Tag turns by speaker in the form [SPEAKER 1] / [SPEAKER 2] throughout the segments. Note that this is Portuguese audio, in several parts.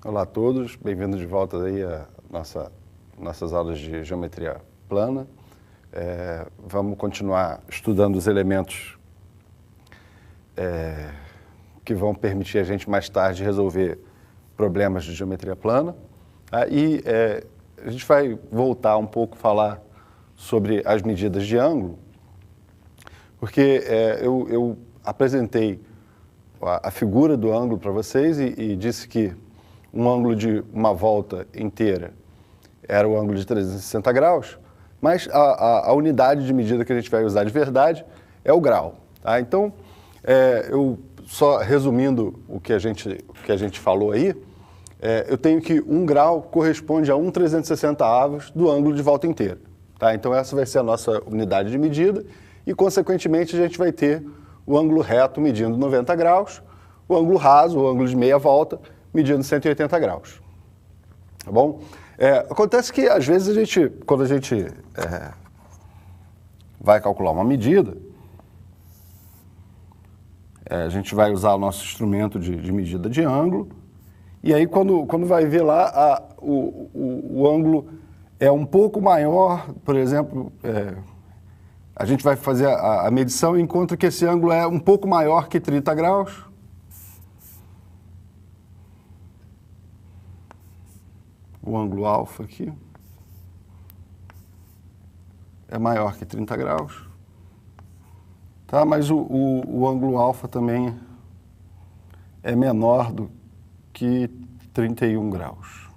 [SPEAKER 1] Olá a todos, bem-vindos de volta aí a nossas aulas de geometria plana. Vamos continuar estudando os elementos que vão permitir a gente mais tarde resolver problemas de geometria plana. E a gente vai voltar um pouco a falar sobre as medidas de ângulo, porque eu apresentei a figura do ângulo para vocês e disse que um ângulo de uma volta inteira era o ângulo de 360 graus, mas a unidade de medida que a gente vai usar de verdade é o grau. Tá? Então, eu só resumindo o que a gente falou aí, eu tenho que 1 grau corresponde a 1/360 do ângulo de volta inteira. Tá? Então, essa vai ser a nossa unidade de medida e, consequentemente, a gente vai ter o ângulo reto medindo 90 graus, o ângulo raso, o ângulo de meia volta, medindo 180 graus. Tá bom? Acontece que, às vezes, quando a gente vai calcular uma medida, a gente vai usar o nosso instrumento de medida de ângulo, e aí, quando vai ver lá, o ângulo é um pouco maior, por exemplo, a gente vai fazer a medição e encontra que esse ângulo é um pouco maior que 30 graus. O ângulo alfa aqui é maior que 30 graus, tá? Mas o ângulo alfa também é menor do que 31 graus.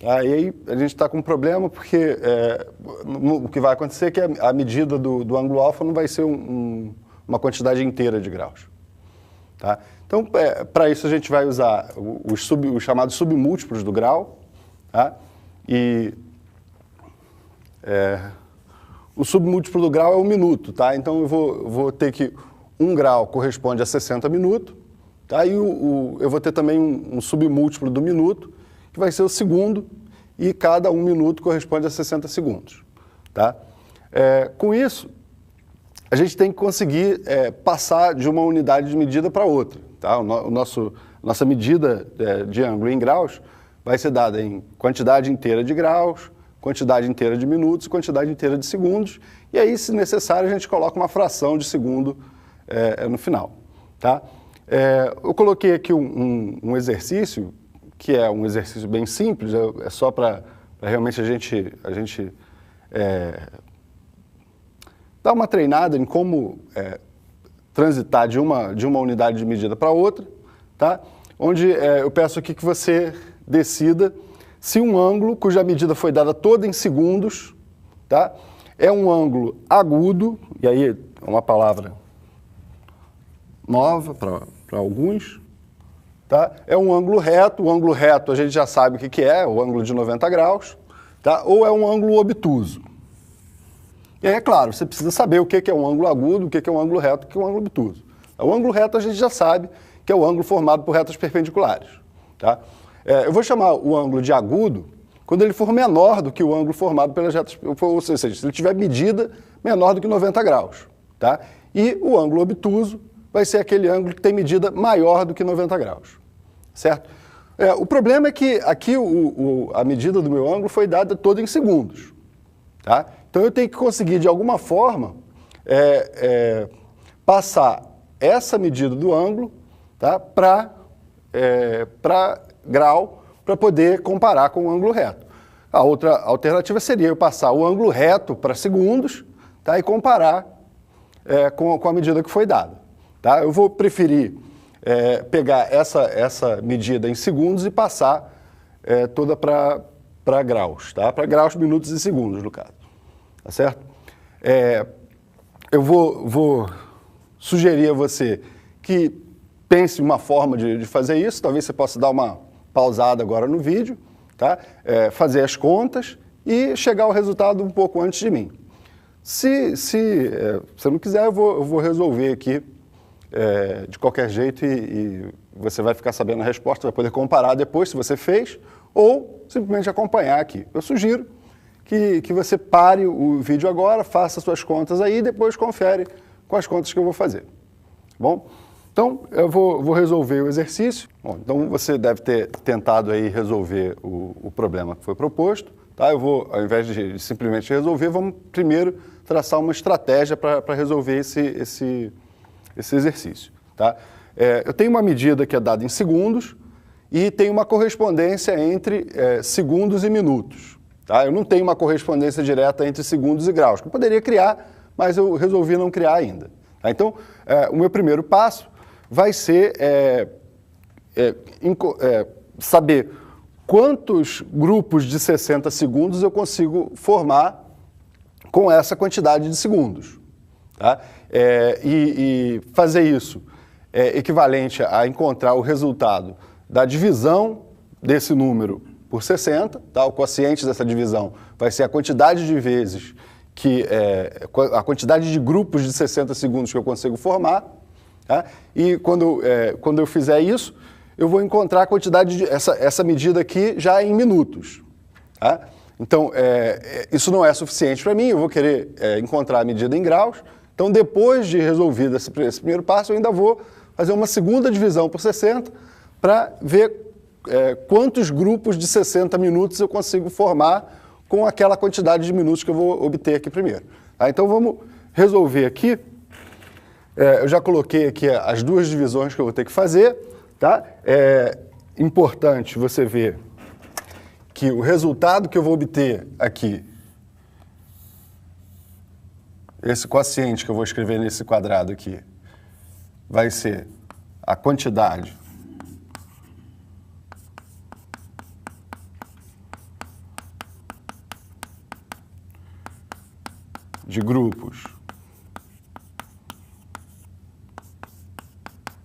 [SPEAKER 1] Aí a gente está com um problema porque o que vai acontecer é que a medida do ângulo alfa não vai ser uma quantidade inteira de graus. Tá? Então, para isso a gente vai usar os chamados submúltiplos do grau. Tá? E o submúltiplo do grau é o minuto. Tá? Então, eu vou ter que 1 grau corresponde a 60 minutos. Tá? E eu vou ter também um submúltiplo do minuto, que vai ser o segundo, e cada 1 minuto corresponde a 60 segundos. Tá? Com isso, a gente tem que conseguir passar de uma unidade de medida para outra. Tá? Nossa medida de ângulo em graus vai ser dada em quantidade inteira de graus, quantidade inteira de minutos e quantidade inteira de segundos. E aí, se necessário, a gente coloca uma fração de segundo no final. Tá? Eu coloquei aqui um exercício, que é um exercício bem simples, é só para realmente a gente dar uma treinada em como transitar de uma unidade de medida para outra, tá? Onde eu peço aqui que você decida se um ângulo cuja medida foi dada toda em segundos, tá? É um ângulo agudo, e aí é uma palavra nova para alguns, tá? É um ângulo reto. O ângulo reto a gente já sabe o que é, o ângulo de 90 graus, tá? Ou é um ângulo obtuso. E aí, é claro, você precisa saber o que é um ângulo agudo, o que é um ângulo reto, o que é um ângulo obtuso. O ângulo reto a gente já sabe que é o ângulo formado por retas perpendiculares. Tá? Eu vou chamar o ângulo de agudo quando ele for menor do que o ângulo formado pelas retas, ou seja, se ele tiver medida menor do que 90 graus. Tá? E o ângulo obtuso vai ser aquele ângulo que tem medida maior do que 90 graus. Certo? O problema é que aqui a medida do meu ângulo foi dada toda em segundos. Tá? Então, eu tenho que conseguir, de alguma forma, passar essa medida do ângulo, tá, para grau, para poder comparar com o ângulo reto. A outra alternativa seria eu passar o ângulo reto para segundos, tá, e comparar com a medida que foi dada. Tá? Eu vou preferir pegar essa medida em segundos e passar toda para graus, tá? Para graus, minutos e segundos, no caso. Tá certo? Eu vou sugerir a você que pense uma forma de fazer isso. Talvez você possa dar uma pausada agora no vídeo, tá? Fazer as contas e chegar ao resultado um pouco antes de mim. Se você não quiser, eu vou resolver aqui de qualquer jeito e você vai ficar sabendo a resposta, vai poder comparar depois se você fez ou simplesmente acompanhar aqui. Eu sugiro que você pare o vídeo agora, faça suas contas aí e depois confere com as contas que eu vou fazer. Bom, Então, eu vou resolver o exercício. Bom, então, você deve ter tentado aí resolver o problema que foi proposto. Tá? Eu vou, ao invés de simplesmente resolver, vamos primeiro traçar uma estratégia para resolver esse exercício. Tá? Eu tenho uma medida que é dada em segundos e tem uma correspondência entre segundos e minutos. Tá? Eu não tenho uma correspondência direta entre segundos e graus, que eu poderia criar, mas eu resolvi não criar ainda. Tá? Então, o meu primeiro passo vai ser saber quantos grupos de 60 segundos eu consigo formar com essa quantidade de segundos. Tá? E fazer isso é equivalente a encontrar o resultado da divisão desse número por 60, tá? O quociente dessa divisão vai ser a quantidade de vezes a quantidade de grupos de 60 segundos que eu consigo formar, tá? E quando eu fizer isso, eu vou encontrar a quantidade essa medida aqui já em minutos, tá? Então, isso não é suficiente para mim, eu vou querer encontrar a medida em graus. Então, depois de resolvido esse primeiro passo, eu ainda vou fazer uma segunda divisão por 60 para ver quantos grupos de 60 minutos eu consigo formar com aquela quantidade de minutos que eu vou obter aqui primeiro. Tá? Então, vamos resolver aqui. Eu já coloquei aqui as duas divisões que eu vou ter que fazer. Tá? É importante você ver que o resultado que eu vou obter aqui, esse quociente que eu vou escrever nesse quadrado aqui, vai ser a quantidade de grupos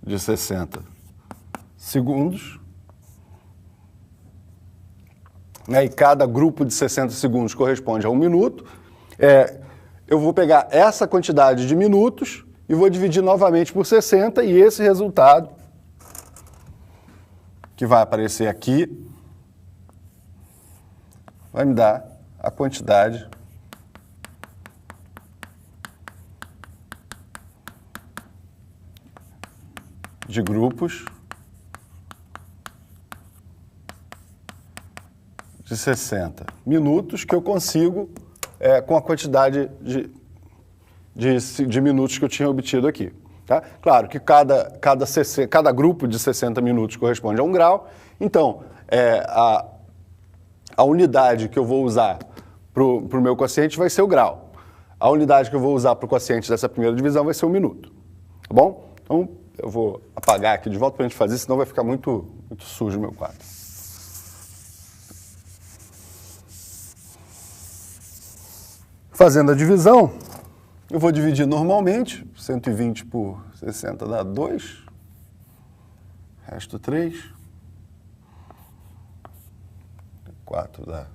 [SPEAKER 1] de 60 segundos, né? E cada grupo de 60 segundos corresponde a 1 minuto. Eu vou pegar essa quantidade de minutos e vou dividir novamente por 60, e esse resultado que vai aparecer aqui vai me dar a quantidade de grupos de 60 minutos que eu consigo com a quantidade de minutos que eu tinha obtido aqui. Tá? Claro que cada grupo de 60 minutos corresponde a 1 grau, então a unidade que eu vou usar para o meu quociente vai ser o grau. A unidade que eu vou usar para o quociente dessa primeira divisão vai ser o minuto. Tá bom? Então, eu vou apagar aqui de volta para a gente fazer, senão vai ficar muito sujo o meu quadro. Fazendo a divisão, eu vou dividir normalmente, 120 por 60 dá 2, resto 3, 4 dá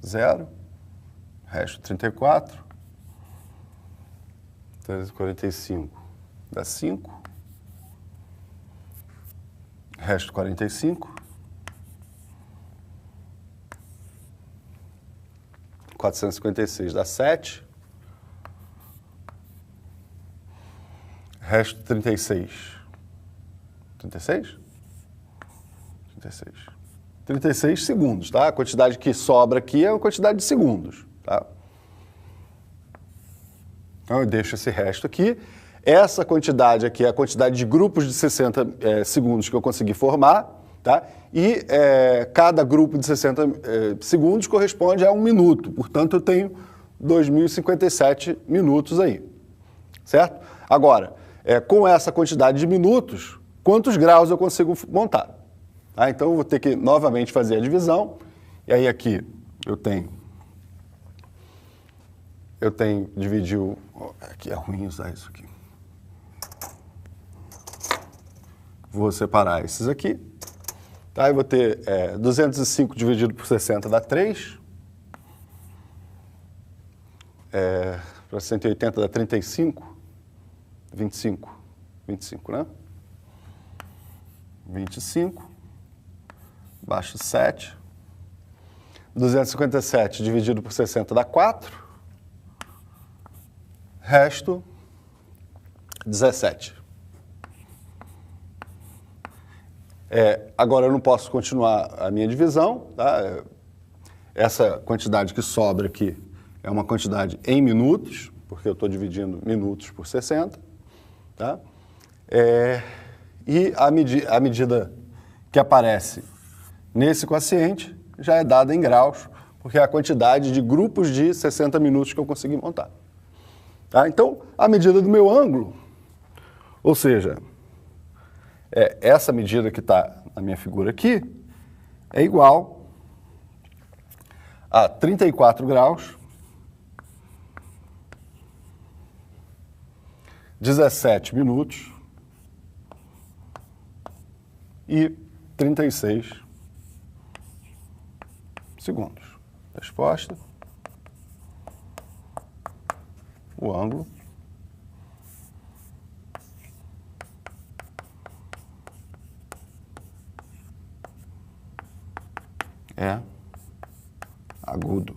[SPEAKER 1] 0, resto 34, 345 dá 5, resto 45, 456 dá 7, resto 36. 36? 36. 36 segundos, tá? A quantidade que sobra aqui é a quantidade de segundos, tá? Então eu deixo esse resto aqui. Essa quantidade aqui é a quantidade de grupos de 60 segundos que eu consegui formar, tá? E cada grupo de 60 segundos corresponde a 1 minuto. Portanto, eu tenho 2.057 minutos aí, certo? Agora, com essa quantidade de minutos, quantos graus eu consigo montar? Tá? Então, eu vou ter que novamente fazer a divisão. E aí aqui eu tenho dividir o... Aqui é ruim usar isso aqui. Vou separar esses aqui. Tá? Eu vou ter 205 dividido por 60 dá 3. Para 180 dá 35. 25. 25, né? 25. Baixo 7. 257 dividido por 60 dá 4. Resto 17. Agora eu não posso continuar a minha divisão, tá? Essa quantidade que sobra aqui é uma quantidade em minutos, porque eu estou dividindo minutos por 60, tá? E a medida que aparece nesse quociente já é dada em graus, porque é a quantidade de grupos de 60 minutos que eu consegui montar. Tá? Então, a medida do meu ângulo, ou seja, essa medida que está na minha figura aqui, é igual a 34 graus, 17 minutos e 36 segundos. Resposta: o ângulo é agudo.